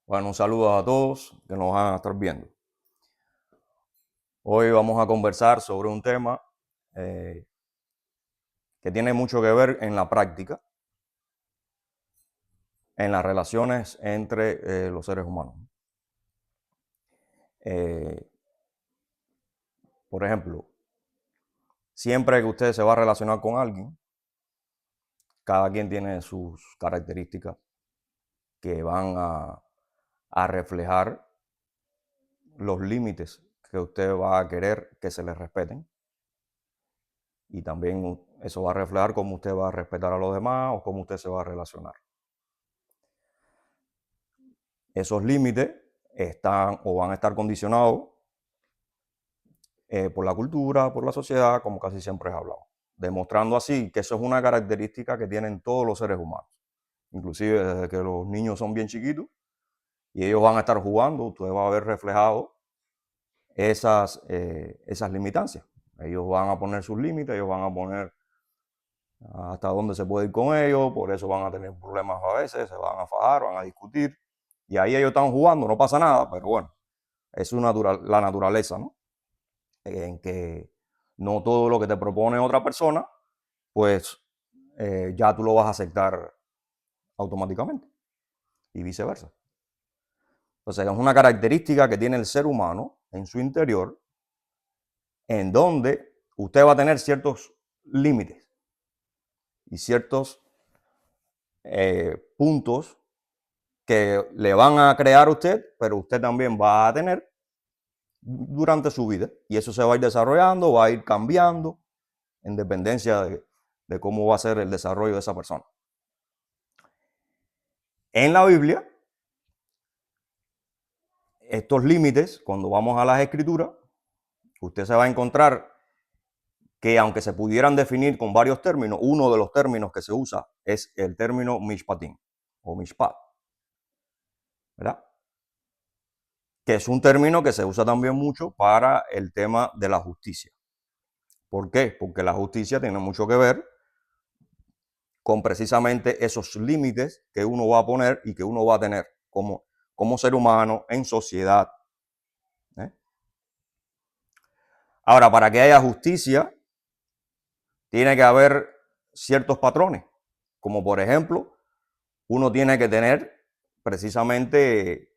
Bueno, un saludo a todos que nos van a estar viendo. Hoy vamos a conversar sobre un tema eh, que tiene mucho que ver en la práctica, en las relaciones entre los seres humanos. Eh, por ejemplo, siempre que usted se va a relacionar con alguien, cada quien tiene sus características que van a reflejar los límites que usted va a querer que se le respeten. Y también eso va a reflejar cómo usted va a respetar a los demás o cómo usted se va a relacionar. Esos límites están o van a estar condicionados por la cultura, por la sociedad, como casi siempre he hablado. Demostrando así que eso es una característica que tienen todos los seres humanos. Inclusive desde que los niños son bien chiquitos y ellos van a estar jugando, usted va a ver reflejado esas limitancias. Ellos van a poner sus límites, ellos van a poner hasta dónde se puede ir con ellos, por eso van a tener problemas a veces, se van a fajar, van a discutir. Y ahí ellos están jugando, no pasa nada, pero bueno, es la naturaleza, ¿no? En que no todo lo que te propone otra persona, pues ya tú lo vas a aceptar automáticamente y viceversa. Entonces es una característica que tiene el ser humano en su interior, en donde usted va a tener ciertos límites y ciertos puntos que le van a crear a usted, pero usted también va a tener durante su vida. Y eso se va a ir desarrollando, va a ir cambiando en dependencia de cómo va a ser el desarrollo de esa persona. En la Biblia, estos límites, cuando vamos a las escrituras, usted se va a encontrar que aunque se pudieran definir con varios términos, uno de los términos que se usa es el término mishpatim o mishpat, ¿verdad? Que es un término que se usa también mucho para el tema de la justicia. ¿Por qué? Porque la justicia tiene mucho que ver con precisamente esos límites que uno va a poner y que uno va a tener como ser humano en sociedad. ¿eh? Ahora, para que haya justicia, tiene que haber ciertos patrones, como por ejemplo, uno tiene que tener precisamente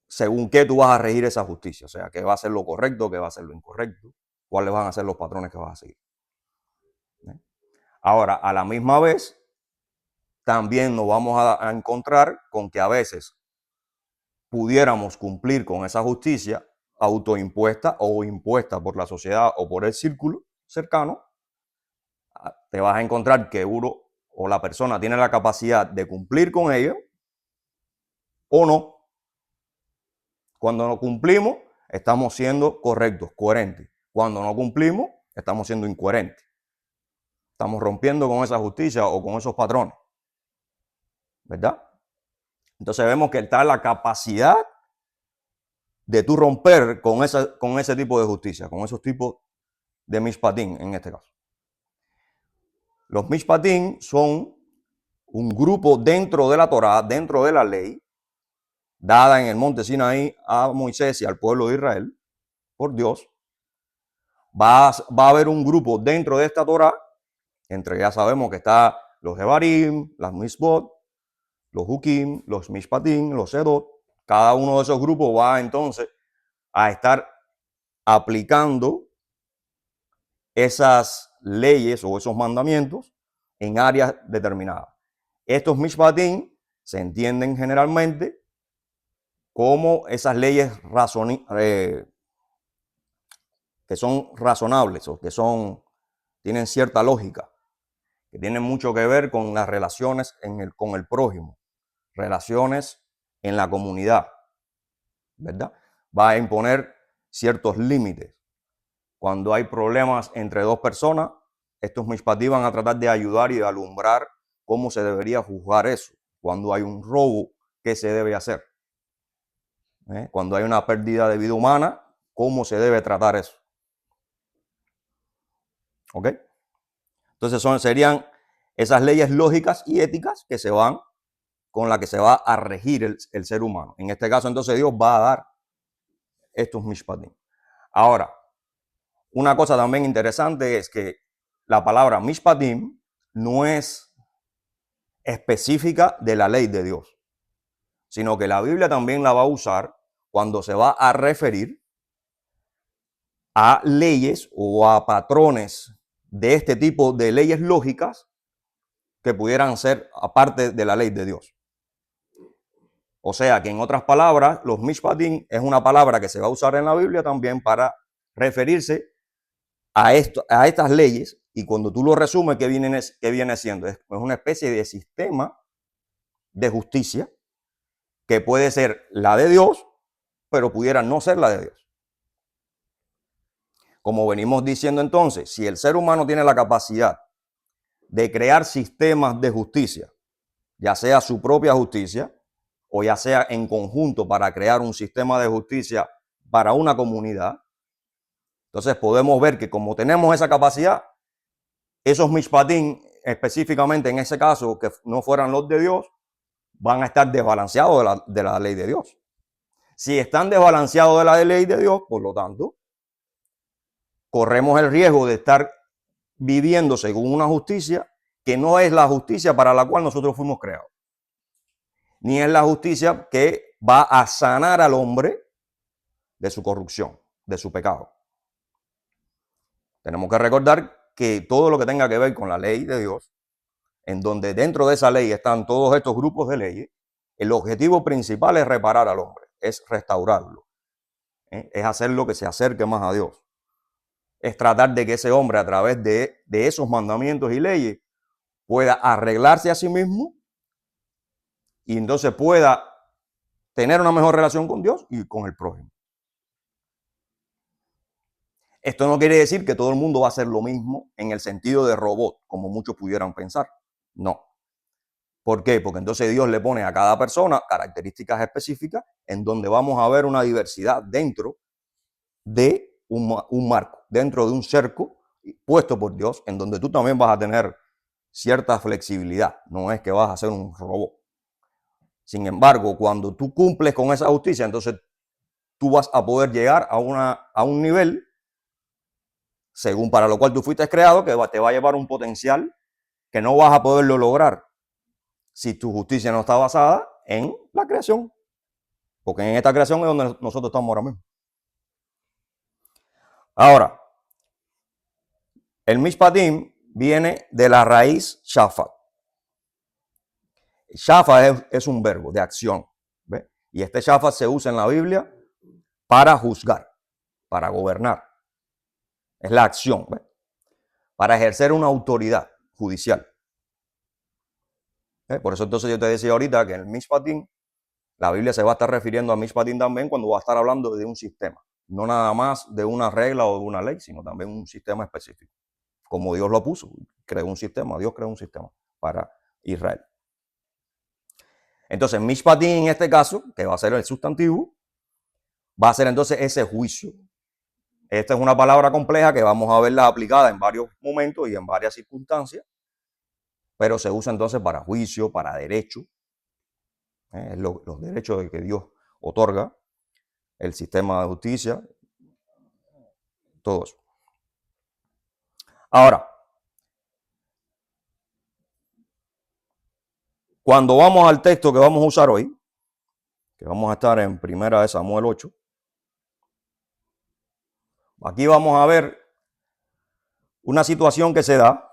según qué tú vas a regir esa justicia, o sea, qué va a ser lo correcto, qué va a ser lo incorrecto, cuáles van a ser los patrones que vas a seguir. Ahora, a la misma vez, también nos vamos a encontrar con que a veces pudiéramos cumplir con esa justicia autoimpuesta o impuesta por la sociedad o por el círculo cercano, te vas a encontrar que uno o la persona tiene la capacidad de cumplir con ello o no. Cuando no cumplimos, estamos siendo correctos, coherentes. Cuando no cumplimos, estamos siendo incoherentes. Estamos rompiendo con esa justicia o con esos patrones. ¿Verdad? Entonces vemos que está la capacidad de tú romper con ese tipo de justicia, con esos tipos de mishpatim en este caso. Los mishpatim son un grupo dentro de la Torá, dentro de la ley, dada en el monte Sinaí a Moisés y al pueblo de Israel por Dios. Va a haber un grupo dentro de esta Torá, entre ya sabemos que está los Hebarim, las Mishpot, los Hukim, los Mishpatim, los Sedot. Cada uno de esos grupos va entonces a estar aplicando esas leyes o esos mandamientos en áreas determinadas. Estos mishpatim se entienden generalmente como esas leyes que son razonables o que tienen cierta lógica, que tienen mucho que ver con las relaciones con el prójimo, relaciones en la comunidad, ¿verdad? Va a imponer ciertos límites. Cuando hay problemas entre dos personas, estos mishpatim van a tratar de ayudar y de alumbrar cómo se debería juzgar eso. Cuando hay un robo, ¿qué se debe hacer? Cuando hay una pérdida de vida humana, ¿cómo se debe tratar eso? ¿Ok? Entonces serían esas leyes lógicas y éticas que se van con la que se va a regir el ser humano. En este caso, entonces, Dios va a dar estos mishpatim. Ahora, una cosa también interesante es que la palabra mishpatim no es específica de la ley de Dios, sino que la Biblia también la va a usar cuando se va a referir a leyes o a patrones de este tipo de leyes lógicas que pudieran ser aparte de la ley de Dios. O sea que en otras palabras, los mishpatim es una palabra que se va a usar en la Biblia también para referirse a estas leyes, y cuando tú lo resumes, ¿qué viene siendo? Es una especie de sistema de justicia que puede ser la de Dios, pero pudiera no ser la de Dios. Como venimos diciendo entonces, si el ser humano tiene la capacidad de crear sistemas de justicia, ya sea su propia justicia o ya sea en conjunto para crear un sistema de justicia para una comunidad, entonces podemos ver que como tenemos esa capacidad, esos mishpatim, específicamente en ese caso, que no fueran los de Dios, van a estar desbalanceados de la ley de Dios. Si están desbalanceados de la ley de Dios, por lo tanto, corremos el riesgo de estar viviendo según una justicia que no es la justicia para la cual nosotros fuimos creados, ni es la justicia que va a sanar al hombre de su corrupción, de su pecado. Tenemos que recordar que todo lo que tenga que ver con la ley de Dios, en donde dentro de esa ley están todos estos grupos de leyes, el objetivo principal es reparar al hombre, es restaurarlo, es hacerlo que se acerque más a Dios. Es tratar de que ese hombre a través de esos mandamientos y leyes pueda arreglarse a sí mismo y entonces pueda tener una mejor relación con Dios y con el prójimo. Esto no quiere decir que todo el mundo va a hacer lo mismo en el sentido de robot, como muchos pudieran pensar. No. ¿Por qué? Porque entonces Dios le pone a cada persona características específicas en donde vamos a ver una diversidad dentro de un marco, dentro de un cerco puesto por Dios, en donde tú también vas a tener cierta flexibilidad. No es que vas a ser un robot. Sin embargo, cuando tú cumples con esa justicia, entonces tú vas a poder llegar a un nivel según para lo cual tú fuiste creado, que te va a llevar un potencial que no vas a poderlo lograr si tu justicia no está basada en la creación. Porque en esta creación es donde nosotros estamos ahora mismo. Ahora, el mishpatim viene de la raíz shafat. Shafat es un verbo de acción. ¿Ve? Y este shafat se usa en la Biblia para juzgar, para gobernar. Es la acción, ¿ve? Para ejercer una autoridad judicial. Por eso entonces yo te decía ahorita que el mishpatim, la Biblia se va a estar refiriendo a mishpatim también cuando va a estar hablando de un sistema. No nada más de una regla o de una ley, sino también un sistema específico. Como Dios lo puso, creó un sistema, Dios creó un sistema para Israel. Entonces, mishpatim en este caso, que va a ser el sustantivo, va a ser entonces ese juicio. Esta es una palabra compleja que vamos a verla aplicada en varios momentos y en varias circunstancias, pero se usa entonces para juicio, para derecho, los derechos que Dios otorga, el sistema de justicia, todo eso. Ahora, cuando vamos al texto que vamos a usar hoy, que vamos a estar en 1 Samuel 8, aquí vamos a ver una situación que se da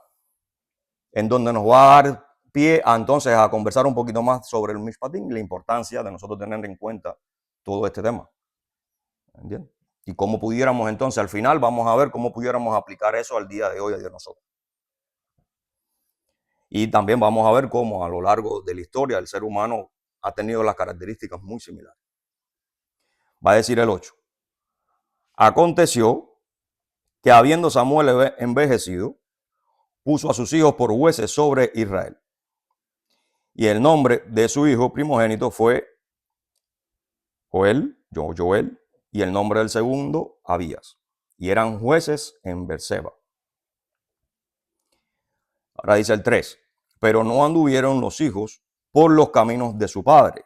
en donde nos va a dar pie a entonces a conversar un poquito más sobre el mishpatim y la importancia de nosotros tener en cuenta todo este tema. ¿Entiendes? Y cómo pudiéramos entonces, al final vamos a ver cómo pudiéramos aplicar eso al día de hoy de nosotros. Y también vamos a ver cómo a lo largo de la historia el ser humano ha tenido las características muy similares. Va a decir el 8. Aconteció que habiendo Samuel envejecido, puso a sus hijos por jueces sobre Israel. Y el nombre de su hijo primogénito fue Joel, y el nombre del segundo, Abías. Y eran jueces en Berseba. Ahora dice el 3. Pero no anduvieron los hijos por los caminos de su padre.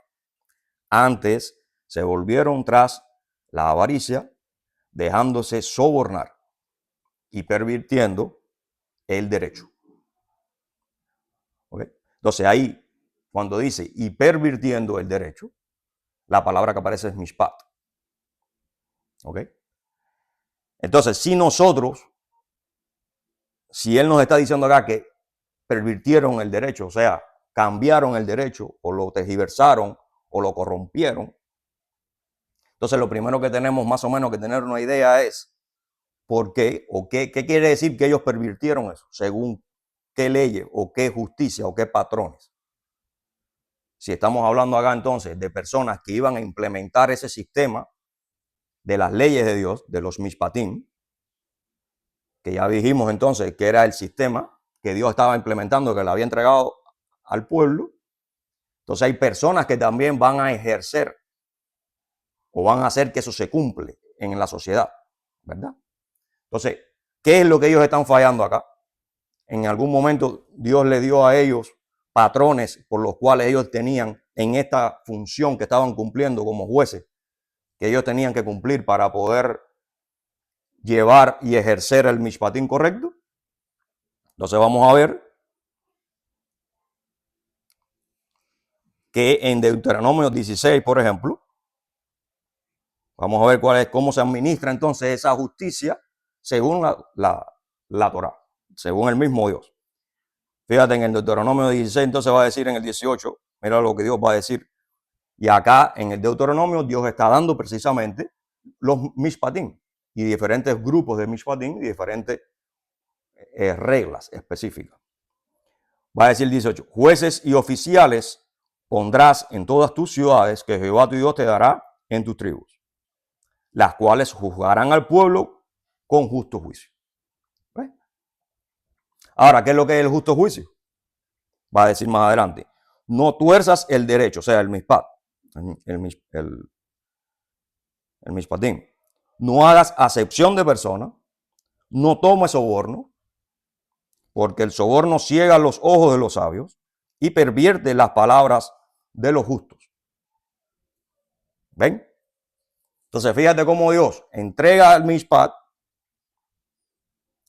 Antes se volvieron tras la avaricia, dejándose sobornar y pervirtiendo el derecho. ¿Okay? Entonces ahí, cuando dice y pervirtiendo el derecho, la palabra que aparece es mishpat. ¿Ok? Entonces, si él nos está diciendo acá que pervirtieron el derecho, o sea, cambiaron el derecho o lo tergiversaron o lo corrompieron, entonces lo primero que tenemos más o menos que tener una idea es por qué o qué quiere decir que ellos pervirtieron eso, según qué leyes o qué justicia o qué patrones. Si estamos hablando acá entonces de personas que iban a implementar ese sistema de las leyes de Dios, de los mishpatim, que ya dijimos entonces que era el sistema que Dios estaba implementando, que le había entregado al pueblo. Entonces hay personas que también van a ejercer o van a hacer que eso se cumple en la sociedad, ¿verdad? Entonces, ¿qué es lo que ellos están fallando acá? En algún momento Dios le dio a ellos patrones por los cuales ellos tenían en esta función que estaban cumpliendo como jueces, que ellos tenían que cumplir para poder llevar y ejercer el mishpatín correcto. Entonces vamos a ver que en Deuteronomio 16, por ejemplo, vamos a ver cómo se administra entonces esa justicia según la Torá, según el mismo Dios. Fíjate, en el Deuteronomio 16, entonces va a decir en el 18, mira lo que Dios va a decir. Y acá en el Deuteronomio Dios está dando precisamente los mishpatim y diferentes grupos de mishpatim y diferentes reglas específicas. Va a decir 18, jueces y oficiales pondrás en todas tus ciudades que Jehová tu Dios te dará en tus tribus, las cuales juzgarán al pueblo con justo juicio. ¿Ves? Ahora, ¿qué es lo que es el justo juicio? Va a decir más adelante, no tuerzas el derecho, o sea, el mishpat, el mishpatim. No hagas acepción de persona, no tomes soborno, porque el soborno ciega los ojos de los sabios y pervierte las palabras de los justos. ¿Ven? Entonces, fíjate cómo Dios entrega al mishpat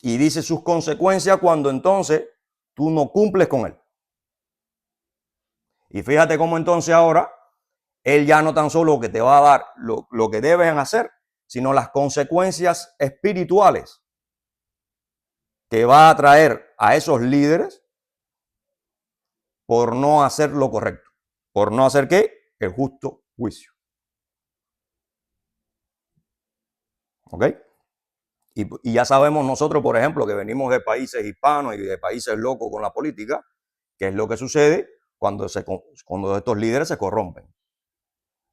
y dice sus consecuencias cuando entonces tú no cumples con él. Y fíjate cómo entonces ahora él ya no tan solo que te va a dar lo que deben hacer, sino las consecuencias espirituales que va a traer a esos líderes por no hacer lo correcto. ¿Por no hacer qué? El justo juicio. ¿Ok? Y ya sabemos nosotros, por ejemplo, que venimos de países hispanos y de países locos con la política, qué es lo que sucede cuando estos líderes se corrompen.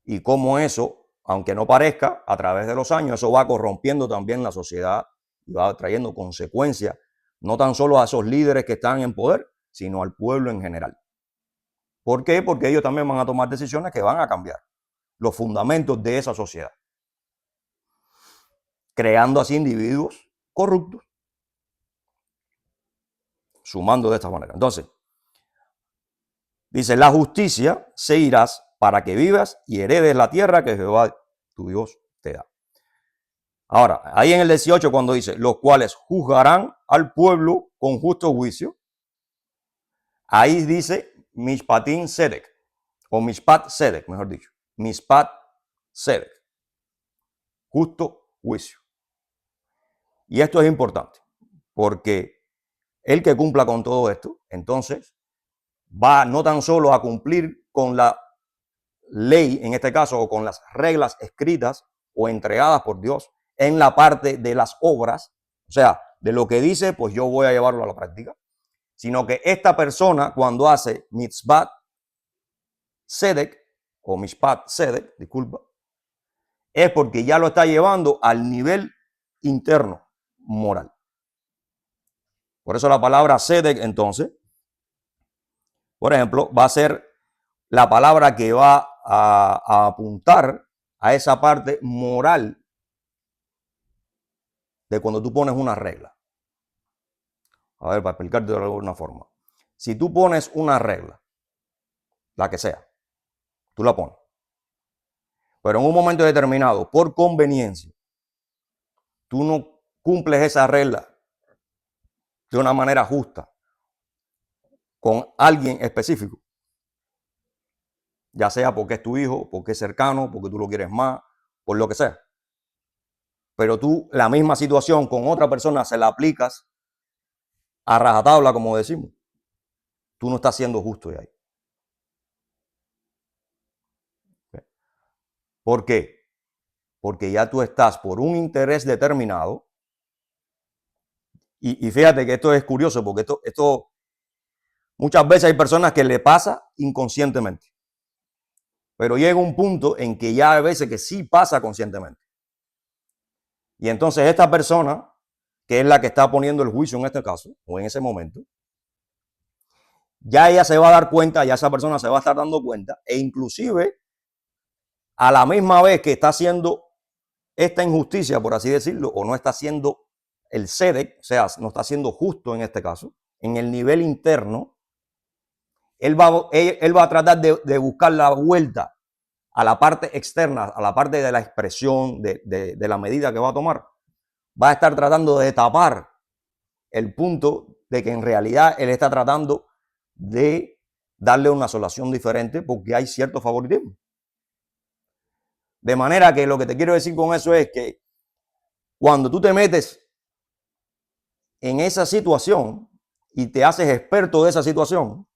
Y cómo eso, aunque no parezca, a través de los años, eso va corrompiendo también la sociedad y va trayendo consecuencias, no tan solo a esos líderes que están en poder, sino al pueblo en general. ¿Por qué? Porque ellos también van a tomar decisiones que van a cambiar los fundamentos de esa sociedad, creando así individuos corruptos, sumando de esta manera. Entonces, dice, la justicia se irás para que vivas y heredes la tierra que Jehová tu Dios te da. Ahora, ahí en el 18 cuando dice, los cuales juzgarán al pueblo con justo juicio, ahí dice Mishpatim Sedek, o Mishpat Sedek, mejor dicho, Mishpat Sedek, justo juicio. Y esto es importante, porque el que cumpla con todo esto, entonces, va no tan solo a cumplir con la ley, en este caso, o con las reglas escritas o entregadas por Dios en la parte de las obras, o sea, de lo que dice, pues yo voy a llevarlo a la práctica, sino que esta persona cuando hace mitzvat sedek, o mishpat sedek, disculpa, es porque ya lo está llevando al nivel interno moral. Por eso la palabra sedek, entonces, por ejemplo, va a ser la palabra que va a apuntar a esa parte moral de cuando tú pones una regla. A ver, para explicarte de alguna forma. Si tú pones una regla la que sea, tú la pones. Pero en un momento determinado, por conveniencia, tú no cumples esa regla de una manera justa con alguien específico, ya sea porque es tu hijo, porque es cercano, porque tú lo quieres más, por lo que sea. Pero tú la misma situación con otra persona se la aplicas a rajatabla, como decimos. Tú no estás siendo justo de ahí. ¿Por qué? Porque ya tú estás por un interés determinado. Y fíjate que esto es curioso, porque esto muchas veces hay personas que le pasa inconscientemente. Pero llega un punto en que ya hay veces que sí pasa conscientemente. Y entonces esta persona, que es la que está poniendo el juicio en este caso, o en ese momento, ya ella se va a dar cuenta, ya esa persona se va a estar dando cuenta, e inclusive a la misma vez que está haciendo esta injusticia, por así decirlo, o no está haciendo el tzedek, o sea, no está siendo justo en este caso, en el nivel interno, él va a tratar de buscar la vuelta a la parte externa, a la parte de la expresión, de la medida que va a tomar. Va a estar tratando de tapar el punto de que en realidad él está tratando de darle una solución diferente porque hay cierto favoritismo. De manera que lo que te quiero decir con eso es que cuando tú te metes en esa situación y te haces experto de esa situación,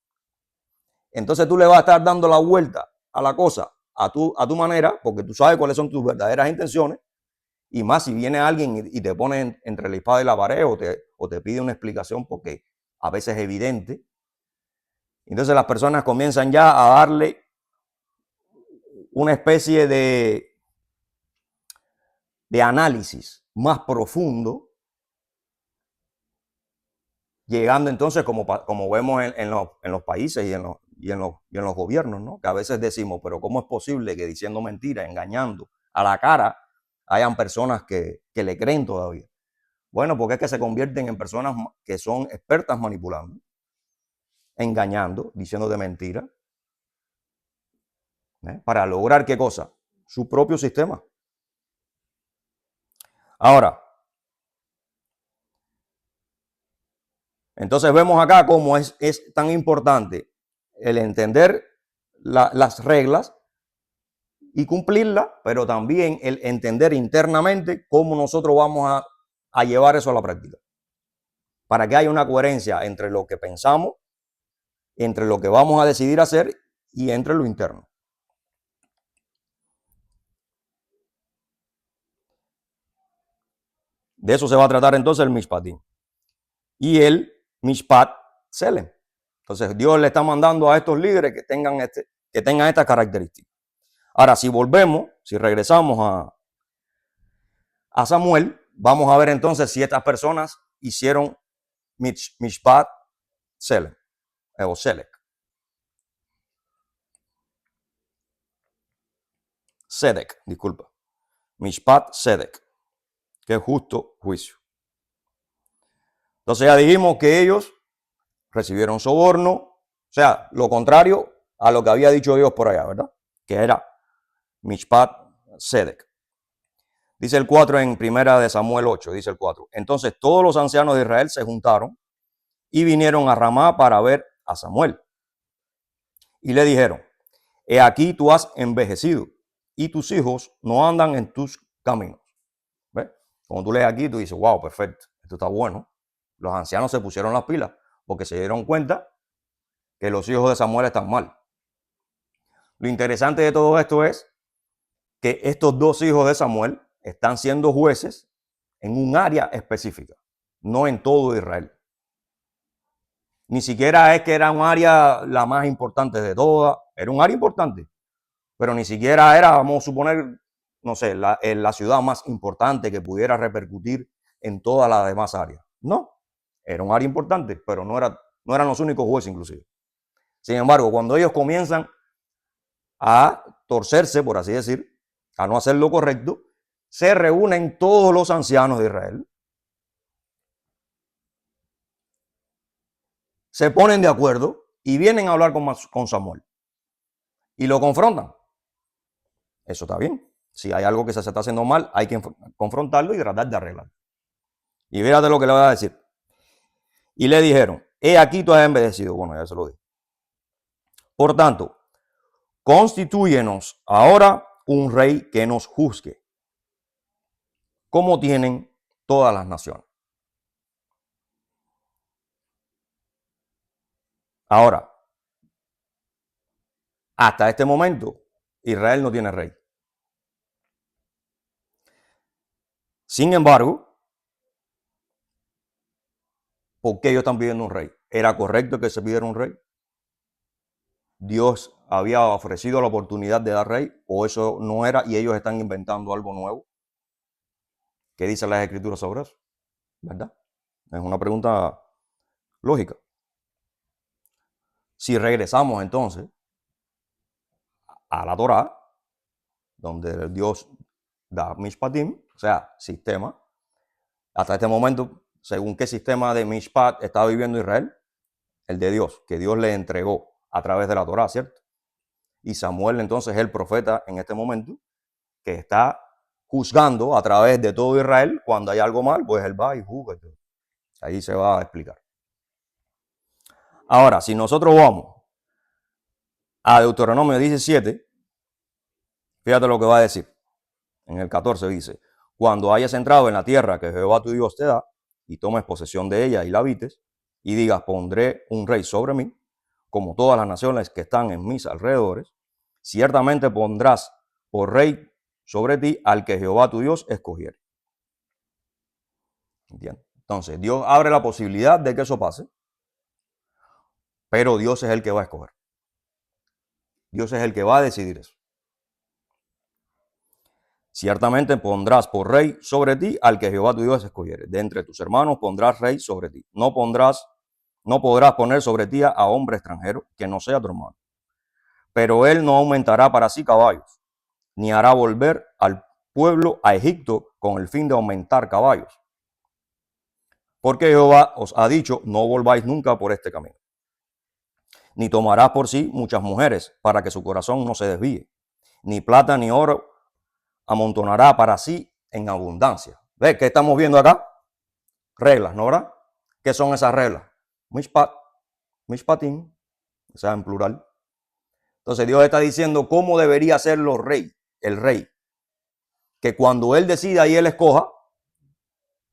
entonces tú le vas a estar dando la vuelta a la cosa a tu manera, porque tú sabes cuáles son tus verdaderas intenciones, y más si viene alguien y te pone entre la espada y la pared o te pide una explicación porque a veces es evidente. Entonces las personas comienzan ya a darle una especie de análisis más profundo, llegando entonces, como vemos en los países y en los gobiernos, ¿no? Que a veces decimos, pero ¿cómo es posible que diciendo mentiras, engañando a la cara, hayan personas que le creen todavía? Bueno, porque es que se convierten en personas que son expertas manipulando, engañando, diciendo de mentiras, para lograr ¿qué cosa? Su propio sistema. Ahora, entonces vemos acá cómo es tan importante el entender las reglas y cumplirlas, pero también el entender internamente cómo nosotros vamos a llevar eso a la práctica. Para que haya una coherencia entre lo que pensamos, entre lo que vamos a decidir hacer y entre lo interno. De eso se va a tratar entonces el Mishpatim. Y el Mishpat Selem. Entonces Dios le está mandando a estos líderes que tengan estas características. Ahora, si regresamos a Samuel, vamos a ver entonces si estas personas hicieron Mishpat Selem o Selek. Sedek, disculpa. Mishpat Sedek, que es justo juicio. Entonces ya dijimos que ellos recibieron soborno, o sea, lo contrario a lo que había dicho Dios por allá, ¿verdad? Que era Mishpat Sedek. Dice el 4 en primera de Samuel 8, dice el 4. Entonces todos los ancianos de Israel se juntaron y vinieron a Ramá para ver a Samuel. Y le dijeron, he aquí tú has envejecido y tus hijos no andan en tus caminos. ¿Ves? Cuando tú lees aquí, tú dices, wow, perfecto, esto está bueno. Los ancianos se pusieron las pilas porque se dieron cuenta que los hijos de Samuel están mal. Lo interesante de todo esto es que estos dos hijos de Samuel están siendo jueces en un área específica, no en todo Israel. Ni siquiera es que era un área la más importante de todas, era un área importante, pero ni siquiera era, vamos a suponer, no sé, la ciudad más importante que pudiera repercutir en todas las demás áreas. No, era un área importante, pero no eran los únicos jueces inclusive. Sin embargo, cuando ellos comienzan a torcerse, por así decir, a no hacer lo correcto, se reúnen todos los ancianos de Israel, se ponen de acuerdo y vienen a hablar con Samuel. y lo confrontan. Eso está bien. Si hay algo que se está haciendo mal, hay que confrontarlo y tratar de arreglarlo. Y fíjate lo que le voy a decir. Y le dijeron, he aquí tú has envejecido. Bueno, ya se lo dije. Por tanto, constitúyenos ahora un rey que nos juzgue, como tienen todas las naciones. Ahora, hasta este momento, Israel no tiene rey. Sin embargo, ¿por qué ellos están pidiendo un rey? ¿Era correcto que se pidiera un rey? ¿Dios había ofrecido la oportunidad de dar rey o eso no era y ellos están inventando algo nuevo? ¿Qué dicen las escrituras sobre eso? ¿Verdad? Es una pregunta lógica. Si regresamos entonces a la Torá, donde Dios da Mishpatim, o sea, sistema, hasta este momento, según qué sistema de Mishpat está viviendo Israel, el de Dios, que Dios le entregó a través de la Torá, ¿cierto? Y Samuel entonces es el profeta en este momento que está juzgando a través de todo Israel. Cuando hay algo mal, pues él va y juzga. Ahí se va a explicar. Ahora, si nosotros vamos a Deuteronomio 17, fíjate lo que va a decir. En el 14 dice, cuando hayas entrado en la tierra que Jehová tu Dios te da, y tomes posesión de ella y la habites, y digas, pondré un rey sobre mí, como todas las naciones que están en mis alrededores, ciertamente pondrás por rey sobre ti al que Jehová tu Dios escogiere. ¿Entiendes? Entonces, Dios abre la posibilidad de que eso pase, pero Dios es el que va a escoger. Dios es el que va a decidir eso. Ciertamente pondrás por rey sobre ti al que Jehová tu Dios escogiere. De entre tus hermanos pondrás rey sobre ti. No podrás poner sobre ti a hombre extranjero que no sea tu hermano. Pero él no aumentará para sí caballos, ni hará volver al pueblo a Egipto con el fin de aumentar caballos. Porque Jehová os ha dicho, no volváis nunca por este camino. Ni tomará por sí muchas mujeres para que su corazón no se desvíe. Ni plata ni oro amontonará para sí en abundancia. ¿Ves qué estamos viendo acá? Reglas, ¿no verdad? ¿Qué son esas reglas? Mishpat, mishpatim, o sea, en plural. Entonces Dios está diciendo cómo debería ser el rey. Que cuando él decida y él escoja,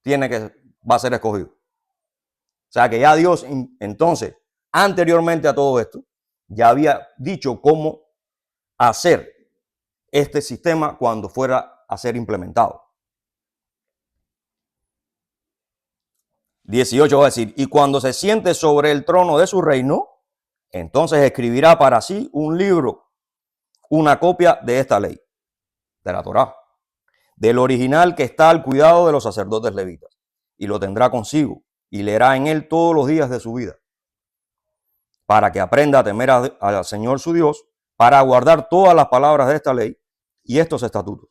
va a ser escogido. O sea que ya Dios, entonces, anteriormente a todo esto, ya había dicho cómo hacer este sistema cuando fuera a ser implementado. 18 va a decir, y cuando se siente sobre el trono de su reino, entonces escribirá para sí un libro, una copia de esta ley, de la Torá, del original que está al cuidado de los sacerdotes levitas, y lo tendrá consigo, y leerá en él todos los días de su vida, para que aprenda a temer al Señor su Dios, para guardar todas las palabras de esta ley y estos estatutos,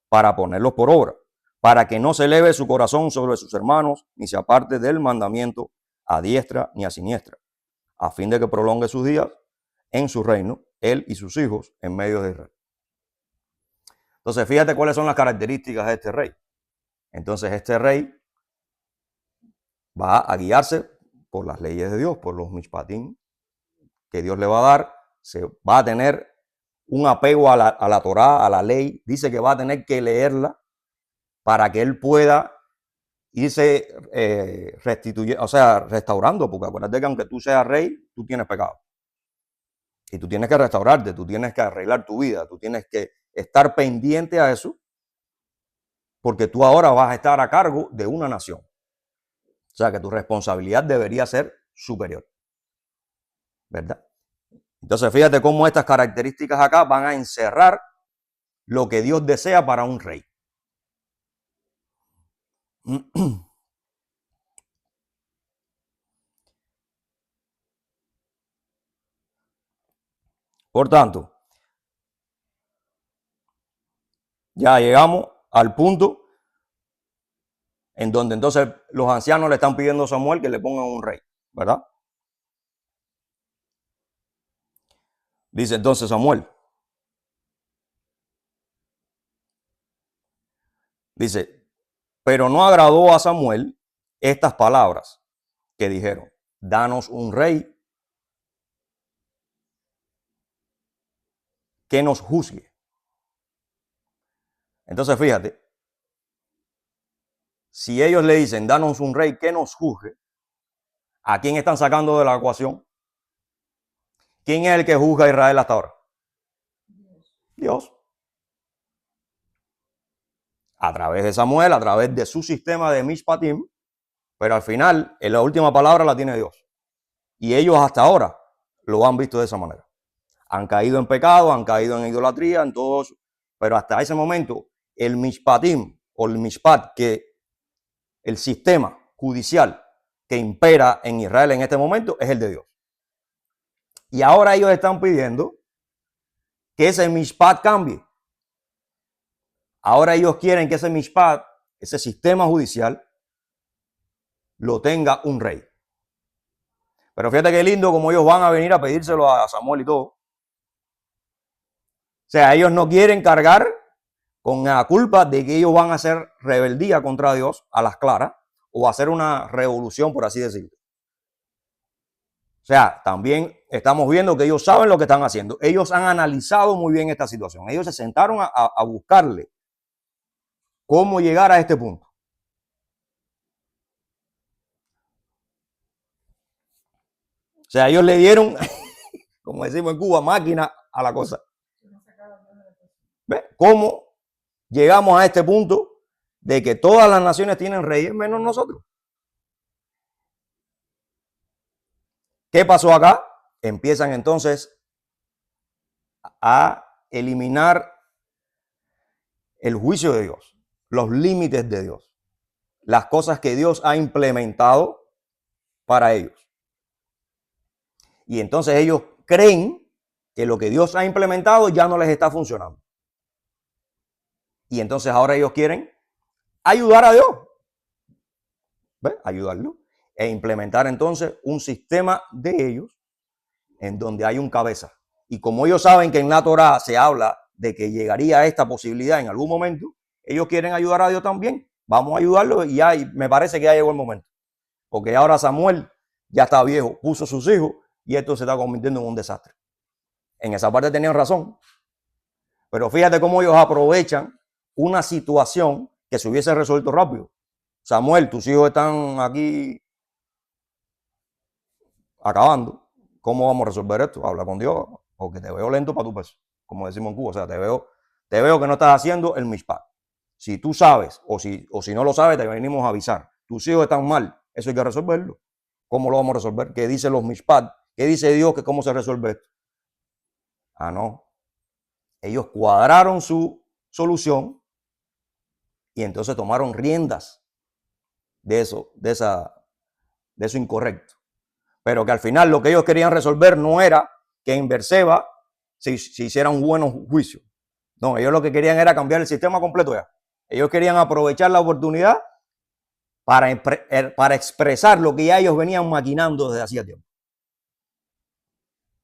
para ponerlos por obra, para que no se eleve su corazón sobre sus hermanos, ni se aparte del mandamiento a diestra ni a siniestra, a fin de que prolongue sus días en su reino, él y sus hijos en medio de Israel. Entonces, fíjate cuáles son las características de este rey. Entonces, este rey va a guiarse por las leyes de Dios, por los mishpatim que Dios le va a dar. Se va a tener un apego a la Torá, a la ley. Dice que va a tener que leerla para que él pueda irse restaurando, porque acuérdate que aunque tú seas rey, tú tienes pecado. Y tú tienes que restaurarte, tú tienes que arreglar tu vida, tú tienes que estar pendiente a eso, porque tú ahora vas a estar a cargo de una nación. O sea que tu responsabilidad debería ser superior. ¿Verdad? Entonces fíjate cómo estas características acá van a encerrar lo que Dios desea para un rey. Por tanto, ya llegamos al punto en donde entonces los ancianos le están pidiendo a Samuel que le pongan un rey, ¿verdad? Dice entonces Samuel, Dice, pero no agradó a Samuel estas palabras que dijeron, danos un rey que nos juzgue. Entonces fíjate, si ellos le dicen, danos un rey que nos juzgue, ¿a quién están sacando de la ecuación? ¿Quién es el que juzga a Israel hasta ahora? Dios. A través de Samuel, a través de su sistema de Mishpatim, pero al final, en la última palabra la tiene Dios. Y ellos hasta ahora lo han visto de esa manera. Han caído en pecado, han caído en idolatría, en todo eso. Pero hasta ese momento, el Mishpatim o el Mishpat, que el sistema judicial que impera en Israel en este momento, es el de Dios. Y ahora ellos están pidiendo que ese Mishpat cambie. Ahora ellos quieren que ese Mishpat, ese sistema judicial, lo tenga un rey. Pero fíjate qué lindo como ellos van a venir a pedírselo a Samuel y todo. O sea, ellos no quieren cargar con la culpa de que ellos van a hacer rebeldía contra Dios a las claras o hacer una revolución, por así decirlo. O sea, también estamos viendo que ellos saben lo que están haciendo. Ellos han analizado muy bien esta situación. Ellos se sentaron a buscarle cómo llegar a este punto. O sea, ellos le dieron, como decimos en Cuba, máquina a la cosa. ¿Ves? ¿Cómo llegamos a este punto de que todas las naciones tienen reyes menos nosotros? ¿Qué pasó acá? Empiezan entonces a eliminar el juicio de Dios, los límites de Dios, las cosas que Dios ha implementado para ellos. Y entonces ellos creen que lo que Dios ha implementado ya no les está funcionando. Y entonces ahora ellos quieren ayudar a Dios, ¿ves? Ayudarlo e implementar entonces un sistema de ellos en donde hay un cabeza. Y como ellos saben que en la Torá se habla de que llegaría a esta posibilidad en algún momento, ellos quieren ayudar a Dios también. Vamos a ayudarlo y ya me parece que ya llegó el momento. Porque ahora Samuel ya está viejo, puso sus hijos y esto se está convirtiendo en un desastre. En esa parte tenían razón. Pero fíjate cómo ellos aprovechan una situación que se hubiese resuelto rápido. Samuel, tus hijos están aquí acabando. ¿Cómo vamos a resolver esto? Habla con Dios, porque te veo lento para tu peso, como decimos en Cuba. O sea, te veo que no estás haciendo el mishpat. Si tú sabes, o si no lo sabes, te venimos a avisar. Tus hijos están mal, eso hay que resolverlo. ¿Cómo lo vamos a resolver? ¿Qué dicen los mishpat? ¿Qué dice Dios que cómo se resuelve esto? Ah, no. Ellos cuadraron su solución y entonces tomaron riendas de eso incorrecto. Pero que al final lo que ellos querían resolver no era que en Beerseba se hiciera un buen juicio. No, ellos lo que querían era cambiar el sistema completo ya. Ellos querían aprovechar la oportunidad para expresar lo que ya ellos venían maquinando desde hacía tiempo.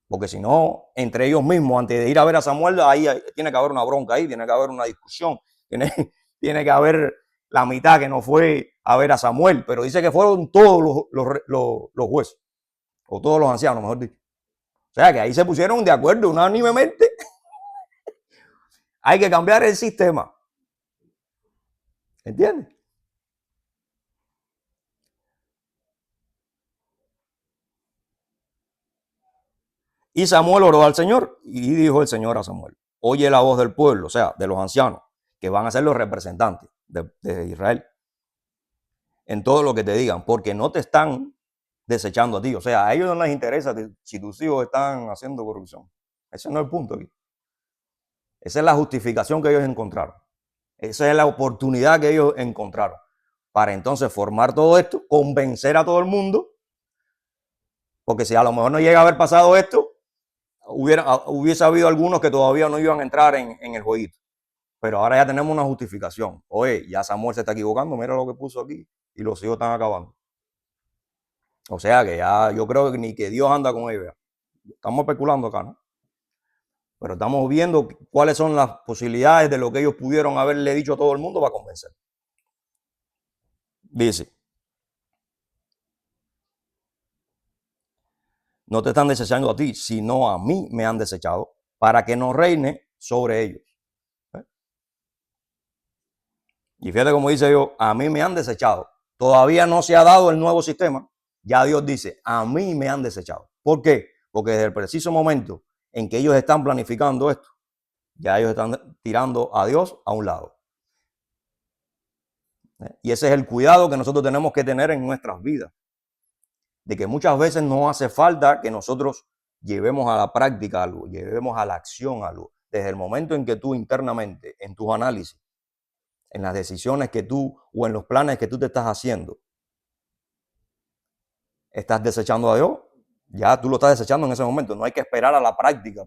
Porque si no, entre ellos mismos, antes de ir a ver a Samuel, ahí tiene que haber una bronca ahí, tiene que haber una discusión, tiene que haber la mitad que no fue a ver a Samuel, pero dice que fueron todos los jueces, o todos los ancianos, mejor dicho. O sea, que ahí se pusieron de acuerdo unánimemente. Hay que cambiar el sistema. ¿Entiendes? Y Samuel oró al Señor y dijo el Señor a Samuel, oye la voz del pueblo, o sea, de los ancianos, que van a ser los representantes de Israel, en todo lo que te digan, porque no te están desechando a ti. O sea, a ellos no les interesa si tus hijos están haciendo corrupción. Ese no es el punto aquí. Esa es la justificación que ellos encontraron. Esa es la oportunidad que ellos encontraron para entonces formar todo esto, convencer a todo el mundo, porque si a lo mejor no llega a haber pasado esto, hubiese habido algunos que todavía no iban a entrar en el jueguito. Pero ahora ya tenemos una justificación. Oye, ya Samuel se está equivocando, mira lo que puso aquí y los hijos están acabando. O sea que ya yo creo que ni que Dios anda con ellos. Estamos especulando acá, ¿no? Pero estamos viendo cuáles son las posibilidades de lo que ellos pudieron haberle dicho a todo el mundo para convencer. Dice, no te están desechando a ti, sino a mí me han desechado, para que no reine sobre ellos. Y fíjate cómo dice Dios, a mí me han desechado. Todavía no se ha dado el nuevo sistema. Ya Dios dice, a mí me han desechado. ¿Por qué? Porque desde el preciso momento en que ellos están planificando esto, ya ellos están tirando a Dios a un lado. Y ese es el cuidado que nosotros tenemos que tener en nuestras vidas. De que muchas veces no hace falta que nosotros llevemos a la práctica algo, llevemos a la acción algo. Desde el momento en que tú internamente, en tus análisis, en las decisiones que tú o en los planes que tú te estás haciendo, estás desechando a Dios, ya tú lo estás desechando en ese momento. No hay que esperar a la práctica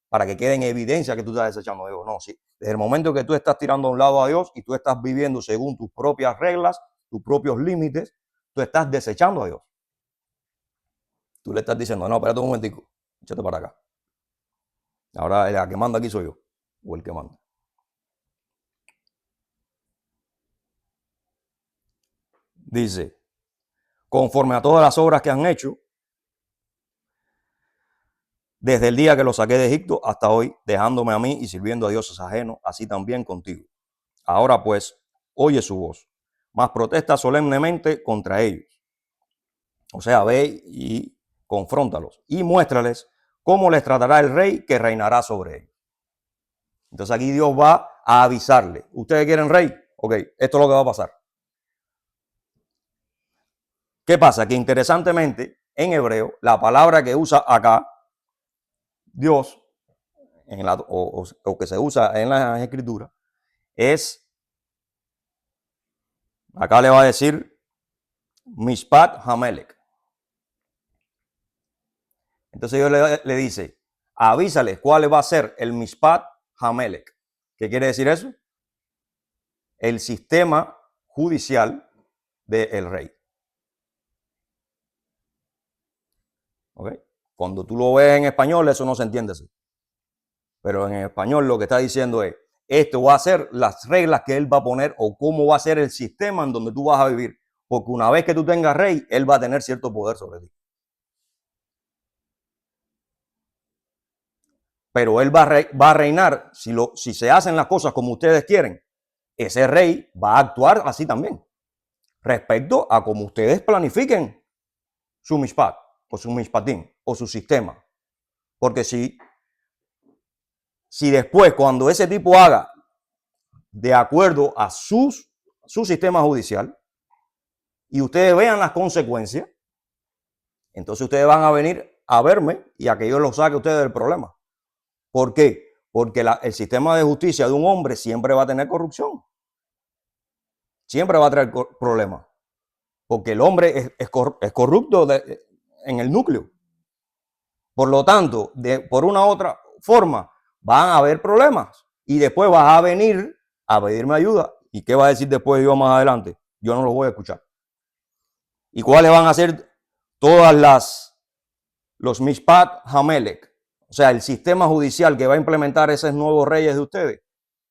para que quede en evidencia que tú estás desechando a Dios. No, sí. Desde el momento que tú estás tirando a un lado a Dios y tú estás viviendo según tus propias reglas, tus propios límites, tú estás desechando a Dios. Tú le estás diciendo, no, espérate un momentico, échate para acá. Ahora el que manda aquí soy yo, o el que manda. Dice, conforme a todas las obras que han hecho, desde el día que los saqué de Egipto hasta hoy, dejándome a mí y sirviendo a dioses ajenos, así también contigo. Ahora pues, oye su voz, mas protesta solemnemente contra ellos. O sea, ve y confróntalos y muéstrales cómo les tratará el rey que reinará sobre ellos. Entonces aquí Dios va a avisarle. ¿Ustedes quieren rey? Ok, esto es lo que va a pasar. ¿Qué pasa? Que interesantemente, en hebreo, la palabra que usa acá, Dios, o que se usa en las escrituras, es, acá le va a decir, Mishpat Hamelech. Entonces Dios le dice, avísales cuál va a ser el Mishpat Hamelech. ¿Qué quiere decir eso? El sistema judicial del rey. ¿Okay? Cuando tú lo ves en español, eso no se entiende así. Pero en español lo que está diciendo es, esto va a ser las reglas que él va a poner o cómo va a ser el sistema en donde tú vas a vivir. Porque una vez que tú tengas rey, él va a tener cierto poder sobre ti. Pero él va a reinar, si se hacen las cosas como ustedes quieren, ese rey va a actuar así también. Respecto a cómo ustedes planifiquen su mishpat, o su mishpatín, o su sistema. Porque si después, cuando ese tipo haga de acuerdo a su sistema judicial y ustedes vean las consecuencias, entonces ustedes van a venir a verme y a que yo los saque a ustedes del problema. ¿Por qué? Porque el sistema de justicia de un hombre siempre va a tener corrupción. Siempre va a traer problemas. Porque el hombre es corrupto en el núcleo. Por lo tanto, por una u otra forma, van a haber problemas. Y después vas a venir a pedirme ayuda. ¿Y qué va a decir después yo más adelante? Yo no lo voy a escuchar. ¿Y cuáles van a ser los Mishpat Hamelech? O sea, el sistema judicial que va a implementar esos nuevos reyes de ustedes.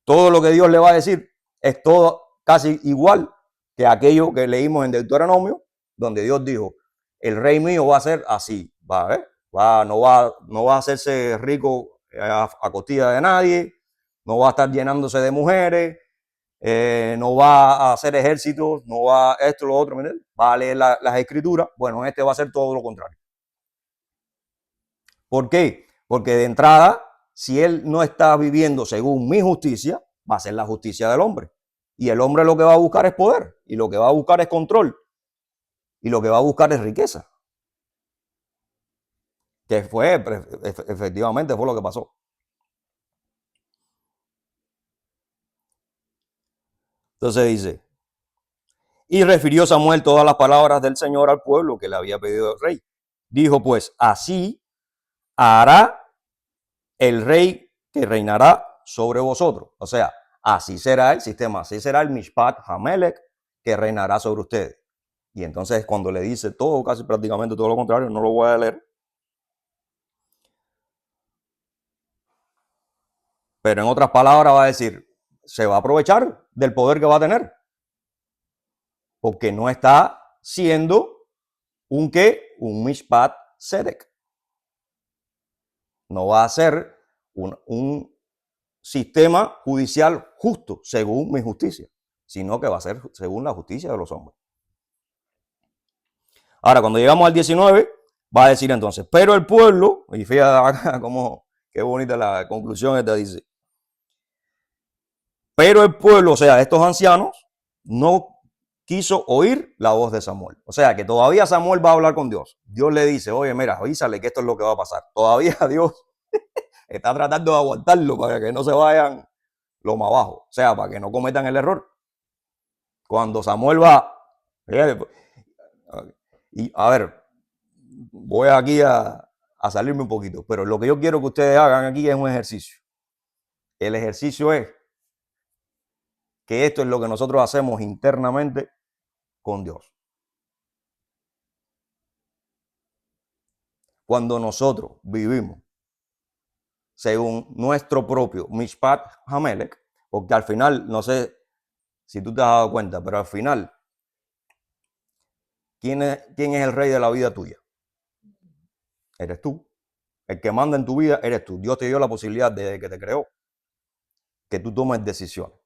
Todo lo que Dios le va a decir es todo casi igual que aquello que leímos en Deuteronomio, donde Dios dijo, el rey mío va a ser así, no va a hacerse rico a costilla de nadie, no va a estar llenándose de mujeres, no va a hacer ejércitos, no va esto, lo otro, ¿me va a leer las escrituras. Bueno, este va a ser todo lo contrario. ¿Por qué? Porque de entrada, si él no está viviendo según mi justicia, va a ser la justicia del hombre. Y el hombre lo que va a buscar es poder, y lo que va a buscar es control, y lo que va a buscar es riqueza. Que efectivamente fue lo que pasó. Entonces dice, y refirió Samuel todas las palabras del Señor al pueblo que le había pedido el rey. Dijo pues, así hará el rey que reinará sobre vosotros. O sea, así será el sistema, así será el Mishpat Hamelech que reinará sobre ustedes. Y entonces cuando le dice todo, casi prácticamente todo lo contrario, no lo voy a leer. Pero en otras palabras va a decir, se va a aprovechar del poder que va a tener. Porque no está siendo un Mishpat Sedek. No va a ser un sistema judicial justo según mi justicia, sino que va a ser según la justicia de los hombres. Ahora, cuando llegamos al 19, va a decir entonces, pero el pueblo, y fíjate acá cómo, qué bonita la conclusión esta dice, pero el pueblo, o sea, estos ancianos, no quiso oír la voz de Samuel. O sea, que todavía Samuel va a hablar con Dios. Dios le dice, oye, mira, avísale que esto es lo que va a pasar. Todavía Dios está tratando de aguantarlo para que no se vayan lo más abajo. O sea, para que no cometan el error. Cuando Samuel va, y a ver, voy aquí a salirme un poquito, pero lo que yo quiero que ustedes hagan aquí es un ejercicio. El ejercicio es que esto es lo que nosotros hacemos internamente con Dios. Cuando nosotros vivimos según nuestro propio Mishpat Hamelech, porque al final, no sé si tú te has dado cuenta, pero al final, ¿quién es el rey de la vida tuya? Eres tú. El que manda en tu vida eres tú. Dios te dio la posibilidad desde que te creó que tú tomes decisiones.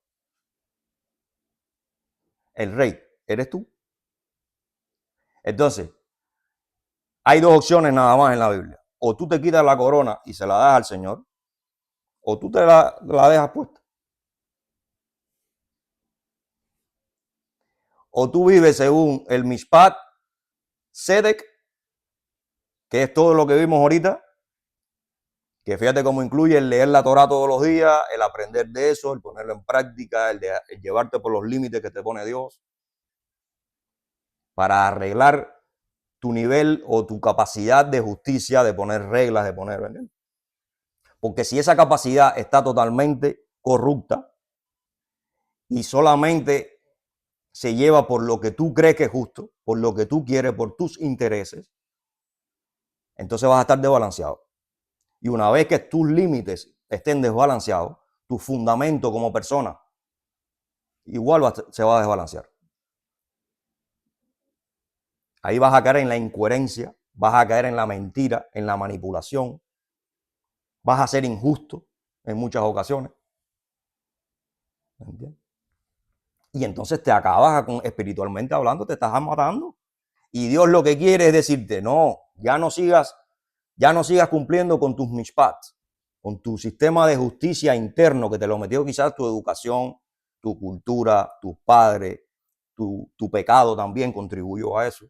El rey eres tú. Entonces, hay dos opciones nada más en la Biblia. O tú te quitas la corona y se la das al Señor, o tú te la dejas puesta. O tú vives según el Mishpat Sedek, que es todo lo que vimos ahorita, que fíjate cómo incluye el leer la Torah todos los días, el aprender de eso, el ponerlo en práctica, el llevarte por los límites que te pone Dios, para arreglar tu nivel o tu capacidad de justicia, de poner reglas, de poner, ¿verdad? Porque si esa capacidad está totalmente corrupta y solamente se lleva por lo que tú crees que es justo, por lo que tú quieres, por tus intereses, entonces vas a estar desbalanceado. Y una vez que tus límites estén desbalanceados, tu fundamento como persona igual se va a desbalancear. Ahí vas a caer en la incoherencia, vas a caer en la mentira, en la manipulación, vas a ser injusto en muchas ocasiones. ¿Entiendes? Y entonces te acabas espiritualmente hablando, te estás matando. Y Dios lo que quiere es decirte, no, ya no sigas cumpliendo con tus mishpats, con tu sistema de justicia interno que te lo metió quizás tu educación, tu cultura, tus padres, tu pecado también contribuyó a eso,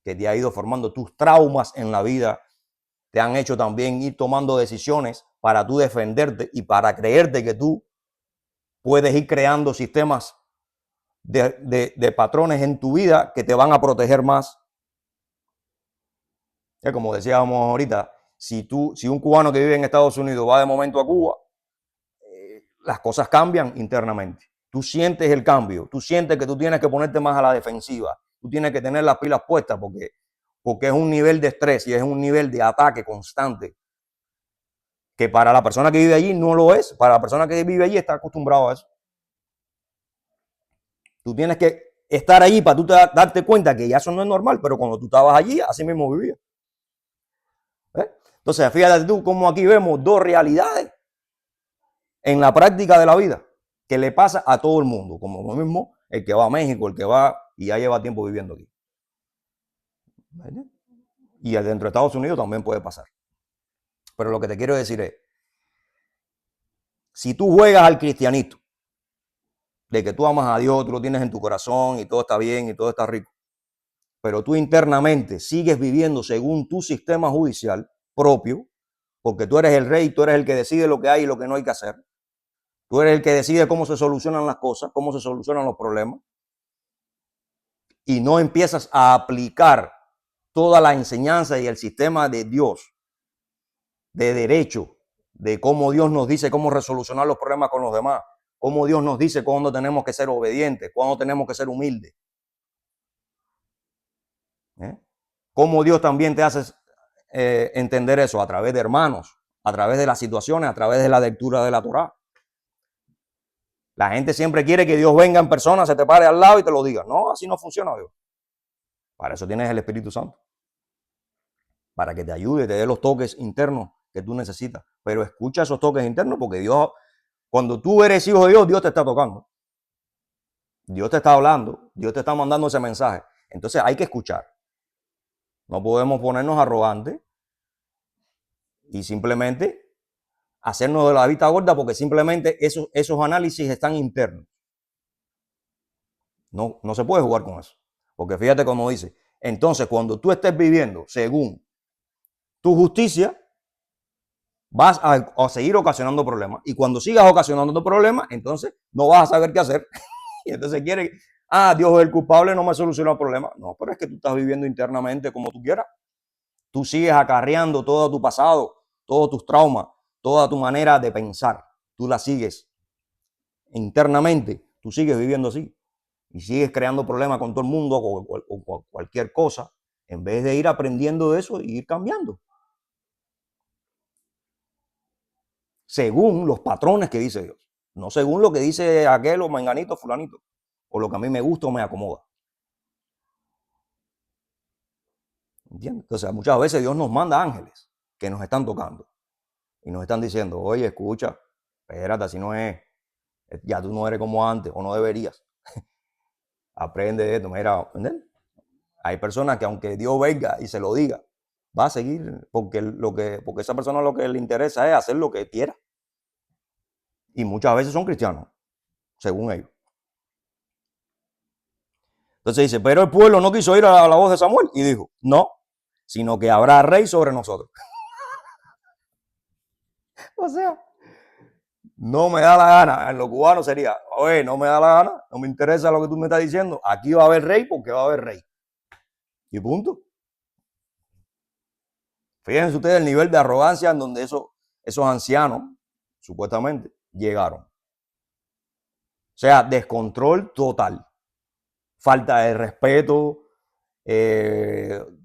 que te ha ido formando tus traumas en la vida, te han hecho también ir tomando decisiones para tú defenderte y para creerte que tú puedes ir creando sistemas de patrones en tu vida que te van a proteger más. Como decíamos ahorita, si un cubano que vive en Estados Unidos va de momento a Cuba, las cosas cambian internamente. Tú sientes el cambio, tú sientes que tú tienes que ponerte más a la defensiva, tú tienes que tener las pilas puestas porque es un nivel de estrés y es un nivel de ataque constante que para la persona que vive allí no lo es. Para la persona que vive allí está acostumbrado a eso. Tú tienes que estar allí para tú darte cuenta que ya eso no es normal, pero cuando tú estabas allí, así mismo vivías. Entonces, fíjate tú cómo aquí vemos dos realidades en la práctica de la vida que le pasa a todo el mundo, como lo mismo el que va a México, el que va y ya lleva tiempo viviendo aquí. Y dentro de Estados Unidos también puede pasar. Pero lo que te quiero decir es, si tú juegas al cristianito, de que tú amas a Dios, tú lo tienes en tu corazón y todo está bien y todo está rico, pero tú internamente sigues viviendo según tu sistema judicial propio, porque tú eres el rey, tú eres el que decide lo que hay y lo que no hay que hacer. Tú eres el que decide cómo se solucionan las cosas, cómo se solucionan los problemas. Y no empiezas a aplicar toda la enseñanza y el sistema de Dios, de derecho, de cómo Dios nos dice cómo resolucionar los problemas con los demás, cómo Dios nos dice cuándo tenemos que ser obedientes, cuándo tenemos que ser humildes. Cómo Dios también te hace entender eso a través de hermanos, a través de las situaciones, a través de la lectura de la Torá. La gente siempre quiere que Dios venga en persona, se te pare al lado y te lo diga. No, así no funciona Dios. Para eso tienes el Espíritu Santo. Para que te ayude, te dé los toques internos que tú necesitas. Pero escucha esos toques internos porque Dios, cuando tú eres hijo de Dios, Dios te está tocando. Dios te está hablando, Dios te está mandando ese mensaje. Entonces hay que escuchar. No podemos ponernos arrogantes y simplemente hacernos de la vista gorda porque simplemente esos análisis están internos. No se puede jugar con eso. Porque fíjate cómo dice. Entonces, cuando tú estés viviendo según tu justicia, vas a seguir ocasionando problemas. Y cuando sigas ocasionando problemas, entonces no vas a saber qué hacer. Y entonces quiere, Dios es el culpable, no me soluciona el problema. No, pero es que tú estás viviendo internamente como tú quieras. Tú sigues acarreando todo tu pasado, todos tus traumas, toda tu manera de pensar. Tú la sigues internamente, tú sigues viviendo así. Y sigues creando problemas con todo el mundo o cualquier cosa, en vez de ir aprendiendo de eso y ir cambiando. Según los patrones que dice Dios. No según lo que dice aquel o menganito, fulanito. O lo que a mí me gusta o me acomoda. ¿Entiendes? Entonces, muchas veces Dios nos manda ángeles que nos están tocando. Y nos están diciendo, oye, escucha, espérate, así no es. Ya tú no eres como antes o no deberías. Aprende de esto. Mira, ¿entiendes? Hay personas que aunque Dios venga y se lo diga, va a seguir porque esa persona lo que le interesa es hacer lo que quiera. Y muchas veces son cristianos, según ellos. Entonces dice, pero el pueblo no quiso ir a la voz de Samuel y dijo, no, sino que habrá rey sobre nosotros. O sea, no me da la gana. En lo cubano sería, oye, no me da la gana, no me interesa lo que tú me estás diciendo. Aquí va a haber rey porque va a haber rey. Y punto. Fíjense ustedes el nivel de arrogancia en donde esos ancianos, supuestamente, llegaron. O sea, descontrol total. Falta de respeto,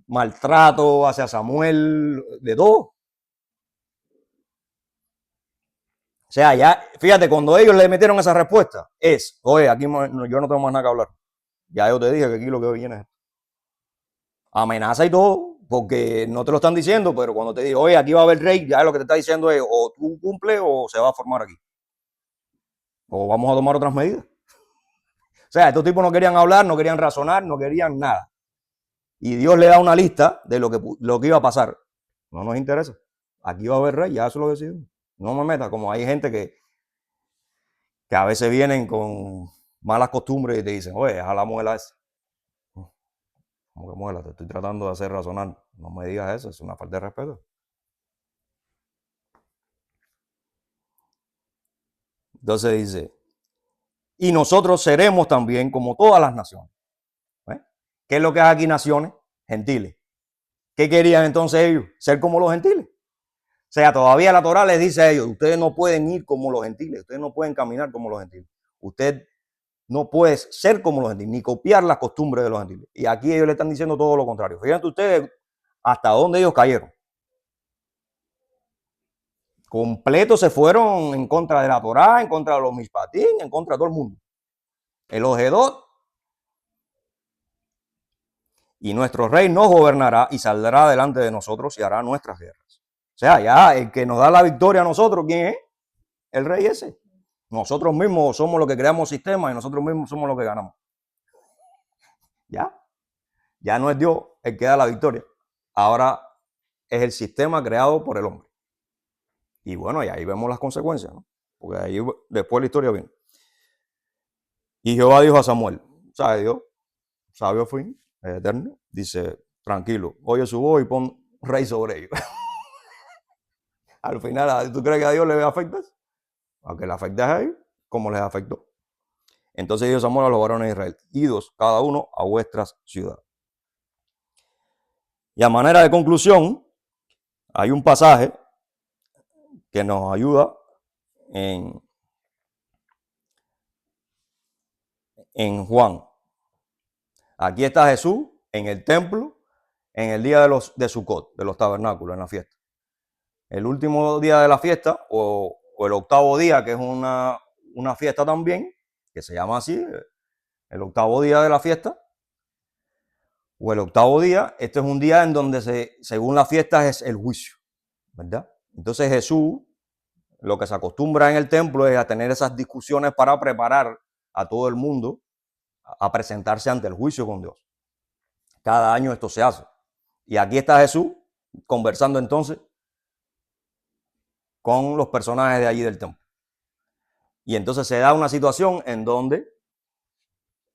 maltrato hacia Samuel, de todo. O sea, ya, fíjate, cuando ellos le metieron esa respuesta, oye, aquí yo no tengo más nada que hablar. Ya yo te dije que aquí lo que viene es amenaza y todo, porque no te lo están diciendo, pero cuando te digo, oye, aquí va a haber rey, ya lo que te está diciendo es o tú cumples o se va a formar aquí. O vamos a tomar otras medidas. O sea, estos tipos no querían hablar, no querían razonar, no querían nada. Y Dios le da una lista de lo que iba a pasar. No nos interesa. Aquí va a haber rey, ya eso lo decidimos. No me meta, como hay gente que a veces vienen con malas costumbres y te dicen, oye, deja la muela esa. Como que muela, te estoy tratando de hacer razonar. No me digas eso, es una falta de respeto. Entonces dice, y nosotros seremos también como todas las naciones. ¿Eh? ¿Qué es lo que es aquí naciones? Gentiles. ¿Qué querían entonces ellos? Ser como los gentiles. O sea, todavía la Torá les dice a ellos, ustedes no pueden ir como los gentiles, ustedes no pueden caminar como los gentiles. Usted no puede ser como los gentiles, ni copiar las costumbres de los gentiles. Y aquí ellos le están diciendo todo lo contrario. Fíjense ustedes hasta dónde ellos cayeron. Completo se fueron en contra de la Torá, en contra de los Mishpatim, en contra de todo el mundo. El Ojedot. Y nuestro rey nos gobernará y saldrá delante de nosotros y hará nuestras guerras. O sea, ya el que nos da la victoria a nosotros, ¿quién es? El rey ese. Nosotros mismos somos los que creamos sistemas y nosotros mismos somos los que ganamos. Ya no es Dios el que da la victoria. Ahora es el sistema creado por el hombre. Y bueno, y ahí vemos las consecuencias, ¿no? Porque ahí después la historia viene. Y Jehová dijo a Samuel, ¿sabe Dios? Sabio fin, eterno. Dice, tranquilo, oye su voz y pon rey sobre ellos. Al final, ¿tú crees que a Dios le afectas? Aunque le afectes a ellos, ¿cómo les afectó? Entonces dijo Samuel a los varones de Israel, idos cada uno a vuestras ciudades. Y a manera de conclusión, hay un pasaje que nos ayuda en Juan. Aquí está Jesús en el templo en el día de Sucot, de los tabernáculos, en la fiesta. el último día de la fiesta o el octavo día, que es una fiesta también, que se llama así, el octavo día de la fiesta, o el octavo día, este es un día en donde según la fiesta es el juicio, ¿verdad? Entonces Jesús, lo que se acostumbra en el templo es a tener esas discusiones para preparar a todo el mundo a presentarse ante el juicio con Dios. Cada año esto se hace. Y aquí está Jesús conversando entonces con los personajes de allí del templo. Y entonces se da una situación en donde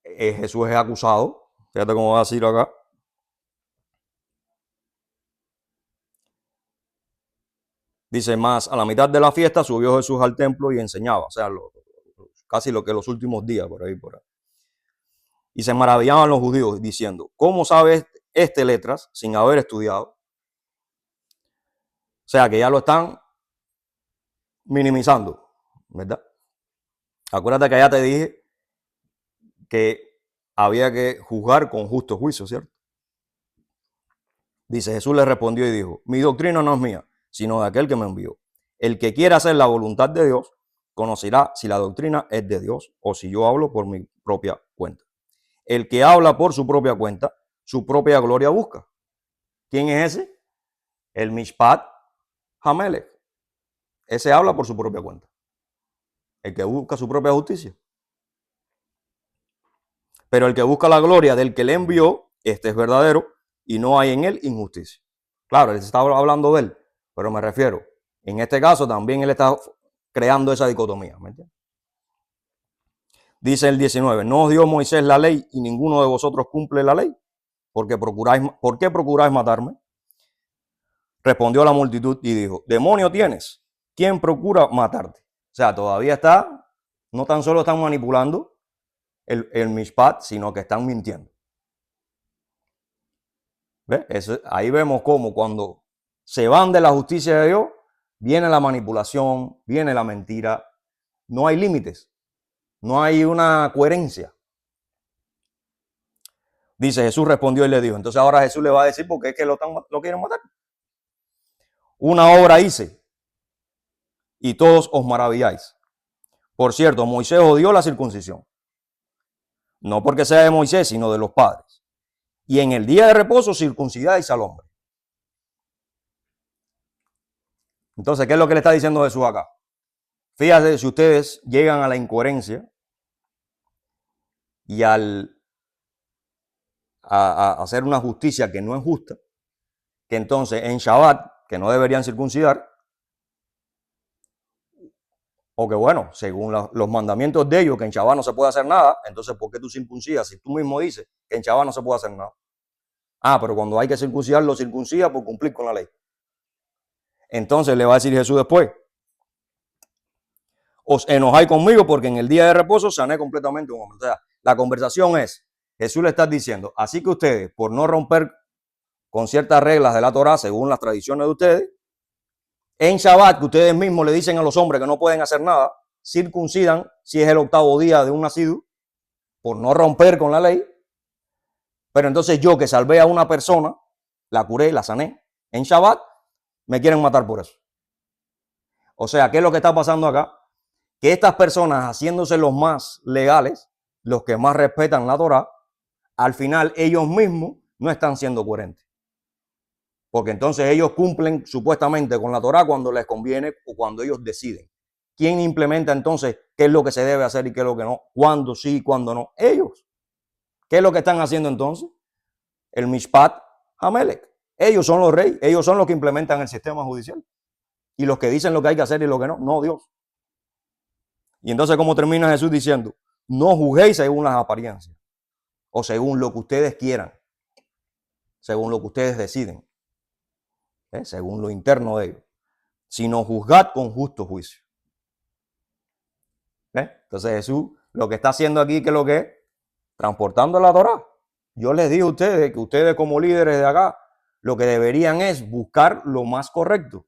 Jesús es acusado. Fíjate cómo va a decir acá. Dice, más a la mitad de la fiesta subió Jesús al templo y enseñaba. O sea, casi lo que los últimos días, por ahí. Y se maravillaban los judíos diciendo, ¿cómo sabe este letras sin haber estudiado? O sea, que ya lo están minimizando, ¿verdad? Acuérdate que ya te dije que había que juzgar con justo juicio, ¿cierto? Dice, Jesús le respondió y dijo, mi doctrina no es mía, sino de aquel que me envió. El que quiera hacer la voluntad de Dios, conocerá si la doctrina es de Dios o si yo hablo por mi propia cuenta. El que habla por su propia cuenta, su propia gloria busca. ¿Quién es ese? El Mishpat Hamelech. Ese habla por su propia cuenta. El que busca su propia justicia. Pero el que busca la gloria del que le envió, este es verdadero y no hay en él injusticia. Claro, él está hablando de él, pero me refiero, en este caso también él está creando esa dicotomía. ¿Me entiendes? Dice el 19, ¿no os dio Moisés la ley y ninguno de vosotros cumple la ley? ¿Por qué procuráis matarme? Respondió la multitud y dijo, demonio tienes, ¿quién procura matarte? O sea, todavía no tan solo están manipulando el mishpat, sino que están mintiendo. ¿Ves? Ahí vemos cómo cuando se van de la justicia de Dios, viene la manipulación, viene la mentira. No hay límites, no hay una coherencia. Dice, Jesús respondió y le dijo. Entonces ahora Jesús le va a decir por qué es que lo quieren matar. Una obra hice y todos os maravilláis. Por cierto, Moisés odió la circuncisión. No porque sea de Moisés, sino de los padres. Y en el día de reposo circuncidáis al hombre. Entonces, ¿qué es lo que le está diciendo Jesús acá? Fíjate si ustedes llegan a la incoherencia y a hacer una justicia que no es justa, que entonces en Shabbat, que no deberían circuncidar, o que bueno, según los mandamientos de ellos, que en Shabbat no se puede hacer nada, entonces ¿por qué tú circuncidas si tú mismo dices que en Shabbat no se puede hacer nada? Ah, pero cuando hay que circuncidar, lo circuncida por cumplir con la ley. Entonces le va a decir Jesús después, os enojáis conmigo porque en el día de reposo sané completamente un hombre. O sea, la conversación es, Jesús le está diciendo, así que ustedes, por no romper con ciertas reglas de la Torah, según las tradiciones de ustedes, en Shabbat, que ustedes mismos le dicen a los hombres que no pueden hacer nada, circuncidan si es el octavo día de un nacido, por no romper con la ley. Pero entonces yo que salvé a una persona, la curé, la sané, en Shabbat, me quieren matar por eso. O sea, ¿qué es lo que está pasando acá? Que estas personas, haciéndose los más legales, los que más respetan la Torah, al final ellos mismos no están siendo coherentes. Porque entonces ellos cumplen supuestamente con la Torah cuando les conviene o cuando ellos deciden. ¿Quién implementa entonces qué es lo que se debe hacer y qué es lo que no? ¿Cuándo sí y cuándo no? Ellos. ¿Qué es lo que están haciendo entonces? El Mishpat Hamelech. Ellos son los reyes, ellos son los que implementan el sistema judicial. Y los que dicen lo que hay que hacer y lo que no, no Dios. Y entonces, ¿cómo termina Jesús diciendo? No juzguéis según las apariencias o según lo que ustedes quieran, según lo que ustedes deciden, según lo interno de ellos, sino juzgad con justo juicio. Entonces Jesús lo que está haciendo aquí, ¿qué es lo que es? Transportando la Torah. Yo les digo a ustedes que ustedes como líderes de acá, lo que deberían es buscar lo más correcto,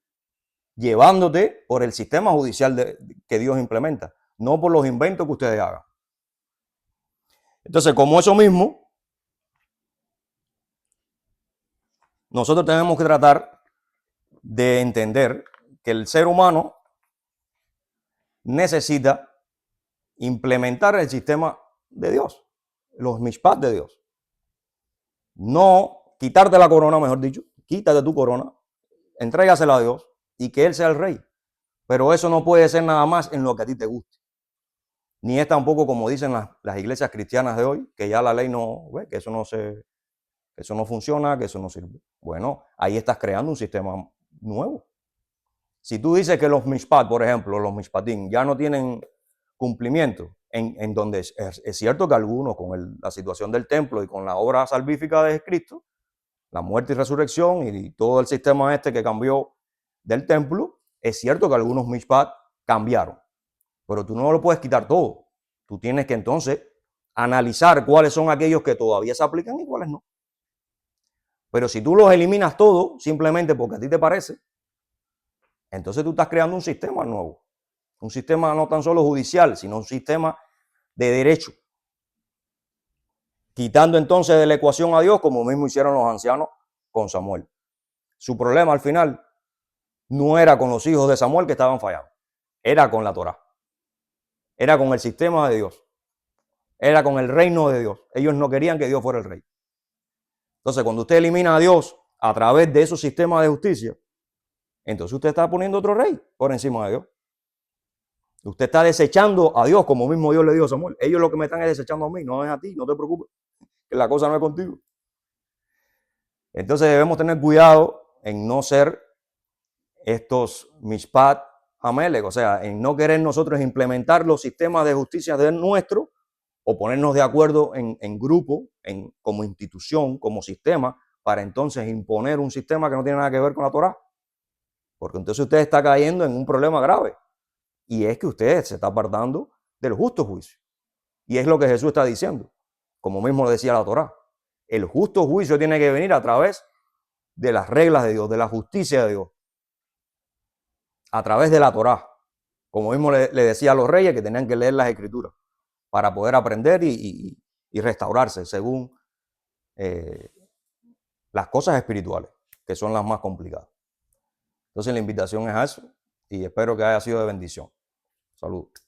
llevándote por el sistema judicial que Dios implementa, no por los inventos que ustedes hagan. Entonces, como eso mismo, nosotros tenemos que tratar de entender que el ser humano necesita implementar el sistema de Dios, los mishpat de Dios. No quitarte la corona, mejor dicho, quítate tu corona, entrégasela a Dios y que Él sea el rey. Pero eso no puede ser nada más en lo que a ti te guste. Ni es tampoco como dicen las iglesias cristianas de hoy, que ya la ley no, que eso no funciona, que eso no sirve. Bueno, ahí estás creando un sistema nuevo. Si tú dices que los mishpat, por ejemplo, los mishpatim, ya no tienen cumplimiento, en donde es cierto que algunos, con la situación del templo y con la obra salvífica de Cristo, la muerte y resurrección y todo el sistema este que cambió del templo, es cierto que algunos mishpat cambiaron, pero tú no lo puedes quitar todo. Tú tienes que entonces analizar cuáles son aquellos que todavía se aplican y cuáles no. Pero si tú los eliminas todos simplemente porque a ti te parece, entonces tú estás creando un sistema nuevo. Un sistema no tan solo judicial, sino un sistema de derecho. Quitando entonces de la ecuación a Dios, como mismo hicieron los ancianos con Samuel. Su problema al final no era con los hijos de Samuel que estaban fallando, era con la Torá, era con el sistema de Dios, era con el reino de Dios. Ellos no querían que Dios fuera el rey. Entonces, cuando usted elimina a Dios a través de esos sistemas de justicia, entonces usted está poniendo otro rey por encima de Dios. Usted está desechando a Dios como mismo Dios le dijo a Samuel. Ellos lo que me están es desechando a mí, no es a ti, no te preocupes, que la cosa no es contigo. Entonces debemos tener cuidado en no ser estos mishpat hamelech, o sea, en no querer nosotros implementar los sistemas de justicia de nuestro o ponernos de acuerdo en grupo, como institución, como sistema, para entonces imponer un sistema que no tiene nada que ver con la Torá. Porque entonces usted está cayendo en un problema grave. Y es que usted se está apartando del justo juicio. Y es lo que Jesús está diciendo, como mismo lo decía la Torá. El justo juicio tiene que venir a través de las reglas de Dios, de la justicia de Dios, a través de la Torá. Como mismo le decía a los reyes que tenían que leer las escrituras para poder aprender y restaurarse según las cosas espirituales, que son las más complicadas. Entonces la invitación es a eso y espero que haya sido de bendición. Saludos.